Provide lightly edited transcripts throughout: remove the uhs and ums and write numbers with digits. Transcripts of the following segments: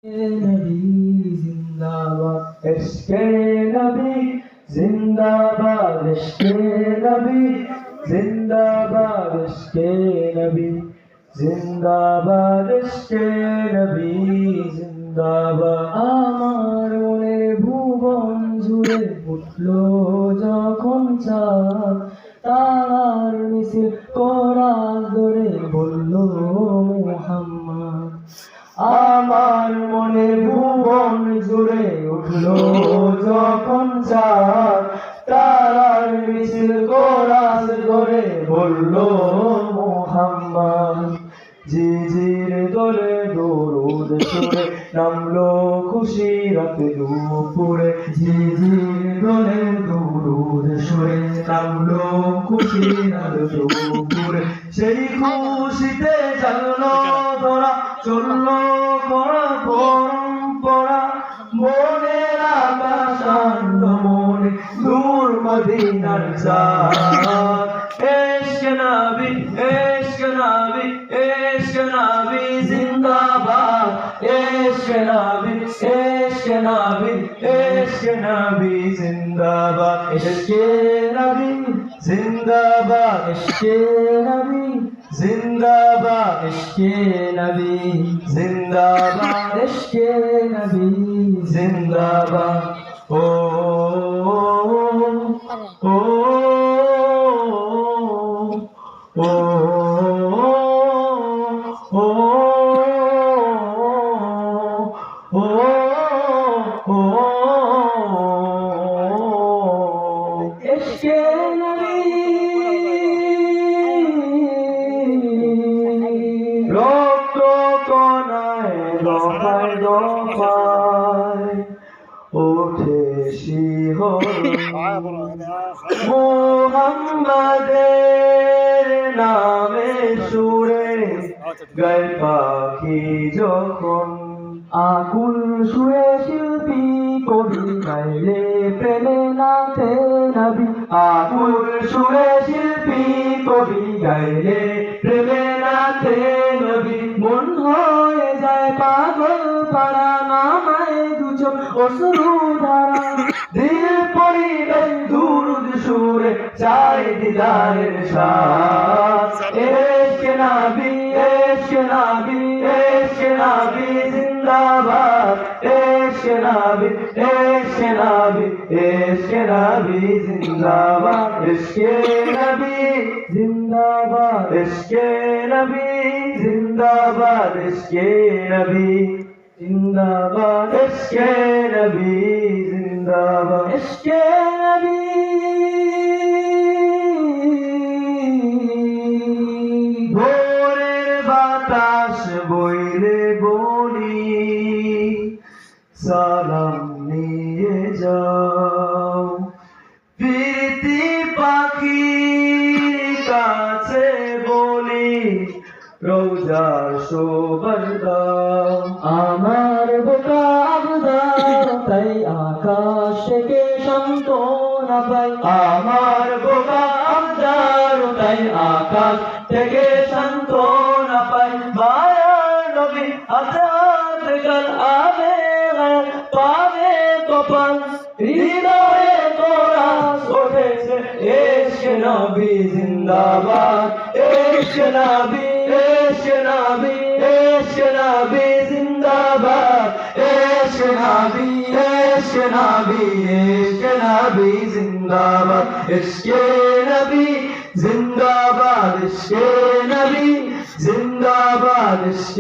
नबी जिंदाबाद इश्क़े नबी जिंदाबाद इश्क़े नबी जिंदाबाद इश्क़े नबी जिंदाबाद इश्क़े नबी जिंदाबाद আমার মনে ভুবন জুড়ে উঠলো যখন চাঁদ তারার মিছিল কোরআন ধরে বলল মুহাম্মদ আমার মনে ভুবন জুড়ে উঠলো যখন চাঁদ তারার মিছিল কোরআন ধরে বলল মুহাম্মদ জিজির দোলে দরুদ সুরে নামলো খুশি রাতে দুপুরে জিজির দোলে দরুদ সুরে নামলো খুশি রাতে দুপুরে সেই খুশিতে জানলো ধরা চললো করা পরম্পরা মনের আকাশ আনলো মনে দূর মদিনার চাঁদ ইশক নবী ইশক নবী इश्क़ नबी जिंदाबाद इश्क़ नबी इश्क़ नबी इश्क़ नबी जिंदाबाद इश्क़ नबी जिंदाबाद इश्क़ नबी जिंदाबाद इश्क़ नबी जिंदाबाद इश्क़ नबी जिंदाबाद ओ ओ ओ इश्क़े नबी রক্ত কণায় দফায় দফায় ওঠে শিহরণ মুহাম্মাদের নামে সুরে গায় পাখি যখন আকুল সুরে শিল্পী কবি গাইলে প্রেমে নাথে নবী আকুল সুরে শিল্পী কবি গাইলে প্রেমে নাথে নবী মন হয়ে যায় পাগল পাড়া নামায় দুচোখ অশ্রু ধারা দিল পড়িবে দুরুদ সুরে চাই দিদারের সাথ ইশক নবী ইশক নবী ইশক নবী जिंदाबाद इश्क़ नबी इश्क़ नबी इश्क़ नबी जिंदाबाद इश्क़ नबी जिंदाबाद इश्क़ नबी जिंदाबाद इश्क़ नबी जिंदाबाद इश्क़ नबी जिंदाबाद इश्क़ नबी ভোরের বাতাস বইলে বলি সালাম নিয়ে যাও প্রীতি পাখির কাছে বলি রোজার শোবার দাও আমার বোকা আবদার তাই আকাশ থেকে সান্ত্বনা পাই আমার বোকা আবদার তাই আকাশ থেকে সান্ত্বনা পাই মায়ার নবী আজাদ গল আবে পাবে কপাল হৃদয়ে কোরআন ওঠেছে ইশক নবী জিন্দাবাদ ইশক নবী ইশক নবী ইশক নবী জিন্দাবাদ ইশক নবী ইশক নবী ইশক নবী জিন্দাবাদ ইশক নবী जिंदाबाद इश्क़ नबी जिंदाबाद इश्क़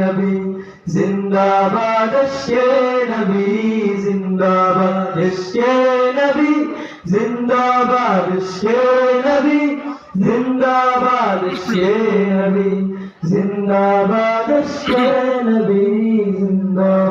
नबी जिंदाबाद इश्क़ नबी जिंदाबाद इश्क़ नबी जिंदाबाद इश्क़ नबी जिंदाबाद इश्क़ नबी जिंदाबाद इश्क़ नबी जिंदाबाद